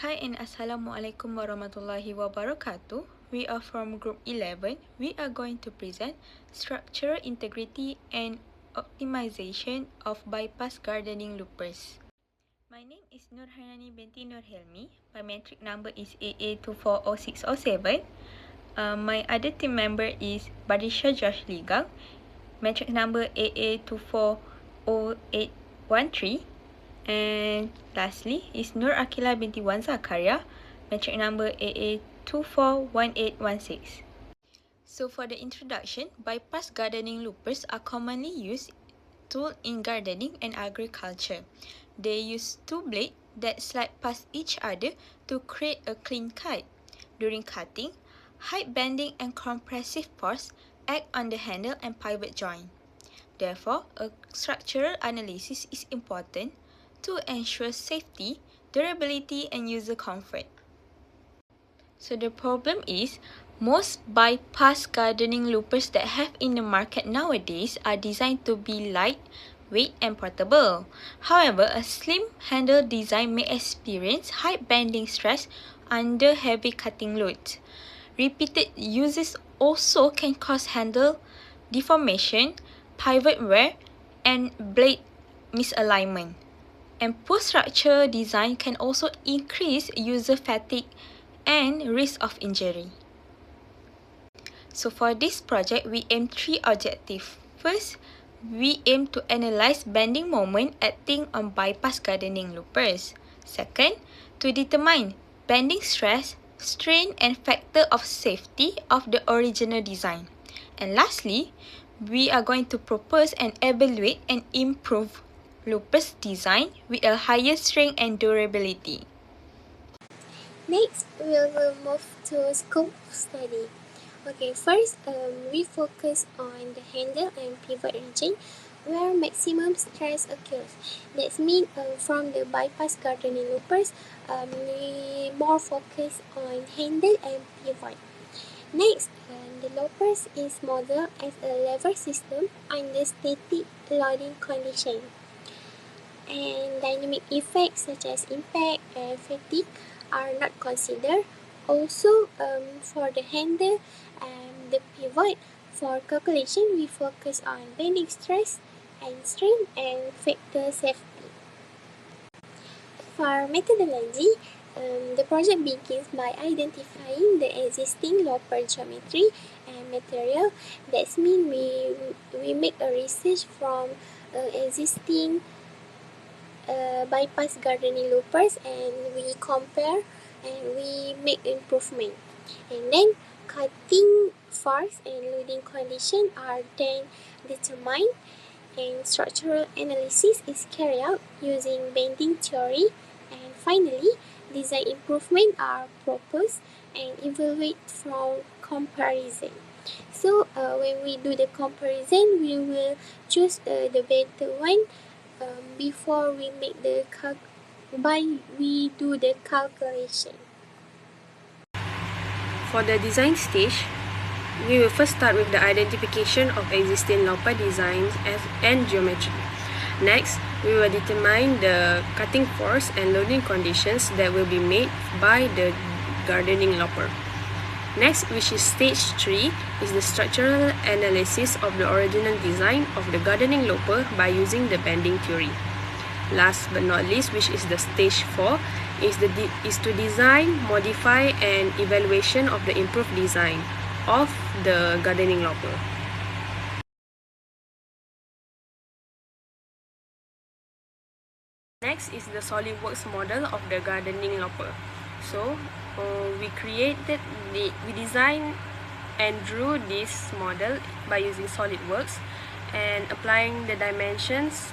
Hi and Assalamualaikum warahmatullahi wabarakatuh. We are from Group 11. We are going to present structural integrity and optimization of bypass gardening loopers. My name is Nurhainani binti Nurhelmi. My metric number is AA240607. My other team member is Badisha Josh Ligang. Metric number AA240813. And lastly is Nur Akila binti Wan Zakaria, metric number AA241816. So for the introduction, bypass gardening loopers are commonly used tool in gardening and agriculture. They use two blades that slide past each other to create a clean cut. During cutting, height bending and compressive force act on the handle and pivot joint. Therefore, a structural analysis is important to ensure safety, durability, and user comfort. So the problem is, most bypass gardening loopers that have in the market nowadays are designed to be light, weight, and portable. However, a slim handle design may experience high bending stress under heavy cutting loads. Repeated uses also can cause handle deformation, pivot wear, and blade misalignment. And poor structure design can also increase user fatigue and risk of injury. So for this project, we aim three objectives. First, we aim to analyze bending moment acting on bypass gardening loopers. Second, to determine bending stress, strain, and factor of safety of the original design. And lastly, we are going to propose and evaluate and improve loopers design with a higher strength and durability. Next, we will move to scope study. Okay, first, we focus on the handle and pivot region where maximum stress occurs. That means from the bypass gardening loopers, we more focus on handle and pivot. Next, the loopers is modeled as a lever system under static loading condition. And dynamic effects such as impact and fatigue are not considered. Also, for the handle and the pivot, for calculation, we focus on bending stress and strain and factor safety. For methodology, the project begins by identifying the existing looper geometry and material. That means we make a research from existing bypass gardening loopers and we compare and we make improvement. And then cutting force and loading condition are then determined and structural analysis is carried out using bending theory. And finally, design improvement are proposed and evaluated from comparison. So when we do the comparison, we will choose the better one before we make the we do the calculation. For the design stage, we will first start with the identification of existing looper designs and geometry. Next, we will determine the cutting force and loading conditions that will be made by the gardening looper. Next, which is stage 3, is the structural analysis of the original design of the gardening looper by using the bending theory. Last but not least, which is the stage 4, is to design, modify, and evaluation of the improved design of the gardening looper. Next is the SolidWorks model of the gardening looper. So, we designed and drew this model by using SolidWorks and applying the dimensions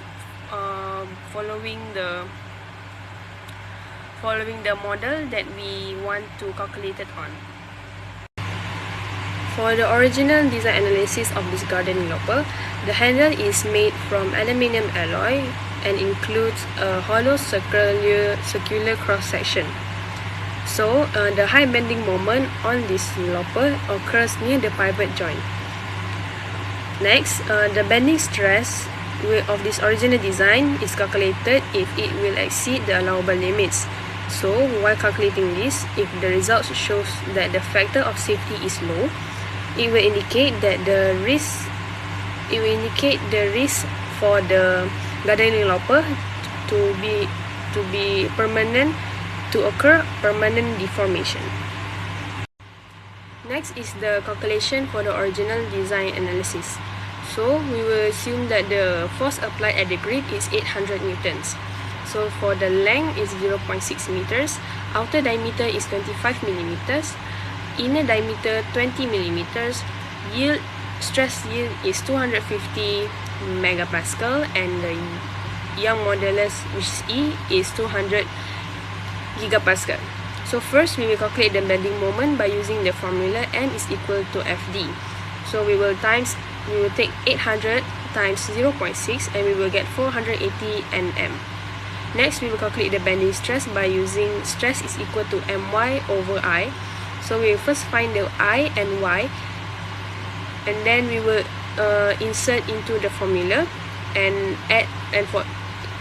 following the model that we want to calculate it on. For the original design analysis of this gardening looper, the handle is made from aluminum alloy and includes a hollow circular cross-section. So, the high bending moment on this looper occurs near the pivot joint. Next, the bending stress of this original design is calculated if it will exceed the allowable limits. So while calculating this, if the results shows that the factor of safety is low, it will indicate that the risk for the gardening lopper to be permanent, to occur permanent deformation. Next is the calculation for the original design analysis. So we will assume that the force applied at the grid is 800 newtons. So for the length is 0.6 meters, outer diameter is 25 millimeters, inner diameter 20 millimeters, stress yield is 250 megapascal, and the Young modulus, which is E, is 200 gigapascal. So first we will calculate the bending moment by using the formula M is equal to Fd. So we will take 800 times 0.6 and we will get 480 Nm. Next, we will calculate the bending stress by using stress is equal to My over I. So we will first find the I and Y, and then we will insert into the formula and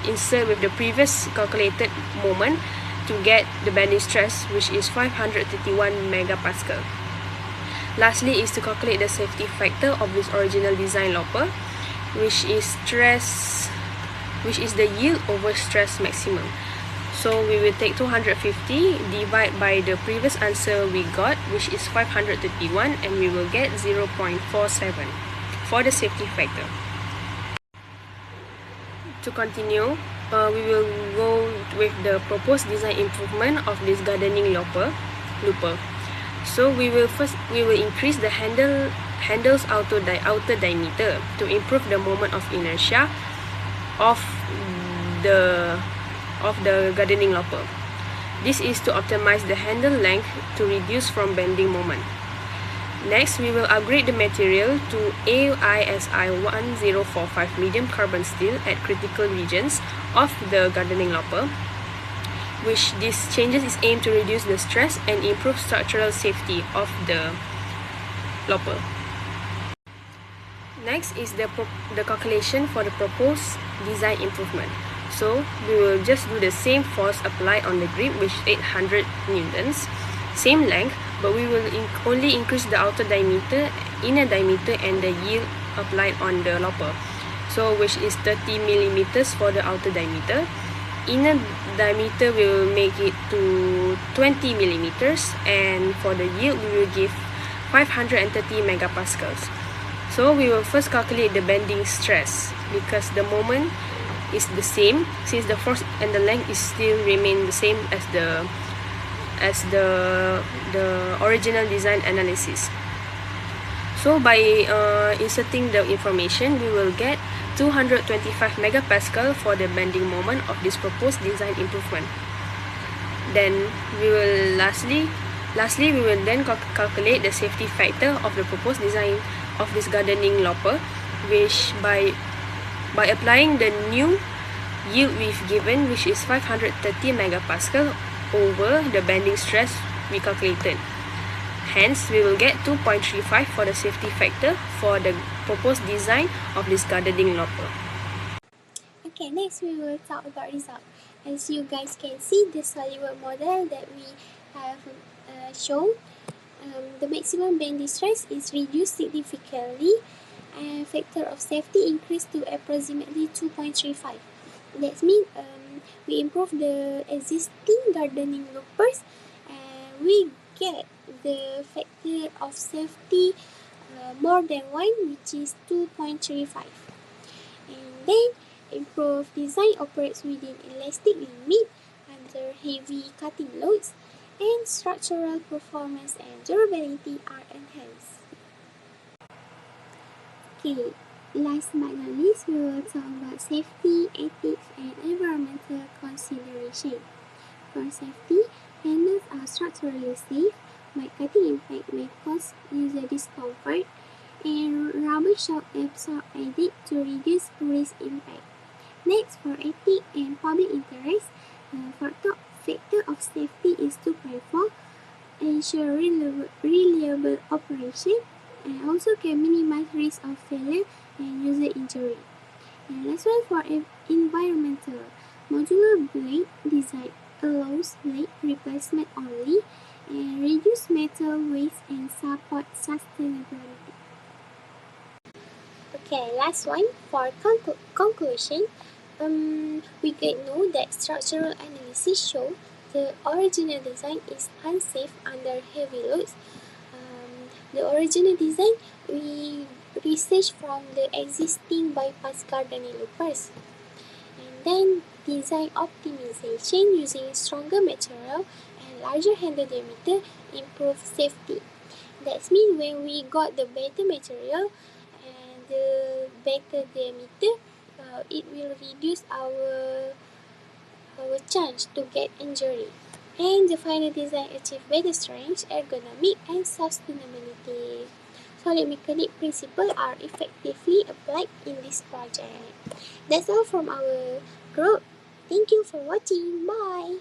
insert with the previous calculated moment to get the bending stress, which is 531 megapascal. Lastly is to calculate the safety factor of this original design lopper, which is the yield over stress maximum. So we will take 250 divide by the previous answer we got, which is 531, and we will get 0.47 for the safety factor. To continue, we will go with the proposed design improvement of this gardening looper. So we will increase the handle's outer diameter to improve the moment of inertia of the gardening looper. This is to optimize the handle length to reduce from bending moment. Next, we will upgrade the material to AISI 1045 medium carbon steel at critical regions of the gardening lopper, which these changes is aimed to reduce the stress and improve structural safety of the lopper. Next is the calculation for the proposed design improvement. So we will just do the same force applied on the grip, which is 800 newtons, same length, but we will only increase the outer diameter, inner diameter, and the yield applied on the lopper. So which is 30 millimeters for the outer diameter. Inner diameter we will make it to 20 millimeters, and for the yield we will give 530 megapascals. So we will first calculate the bending stress, because the moment is the same, since the force and the length is still remain the same as the original design analysis. So by inserting the information, we will get 225 megapascal for the bending moment of this proposed design improvement. Then we will lastly we will then calculate the safety factor of the proposed design of this gardening lopper, which by applying the new yield we've given, which is 530 megapascal over the bending stress we calculated. Hence, we will get 2.35 for the safety factor for the proposed design of this gardening lopper. Okay, next we will talk about result. As you guys can see, the SolidWorks model that we have shown, the maximum bending stress is reduced significantly and factor of safety increased to approximately 2.35. That means we improve the existing gardening loopers and we get the factor of safety more than 1, which is 2.35. And then improved design operates within elastic limit under heavy cutting loads, and structural performance and durability are enhanced. Okay, last but not least, we will talk about safety, ethics, and environmental consideration. For safety, handles are structurally safe, but cutting impact may cause user discomfort, and rubber shock absorb added to reduce wrist impact. Next, for ethics and public interest, for top factor of safety is 2.4, ensure reliable operation, and also can minimize risk of failure and user injury. And last one for environmental, modular blade design allows blade replacement only and reduce metal waste and support sustainability. Okay, last one for conclusion. We can know that structural analysis show the original design is unsafe under heavy loads. The original design we research from the existing bypass gardening loopers, and then design optimization using stronger material and larger handle diameter improve safety. That means when we got the better material and the better diameter, it will reduce our chance to get injury. And the final design achieve better strength, ergonomic, and sustainability. Solid mechanic principles are effectively applied in this project. That's all from our group. Thank you for watching. Bye.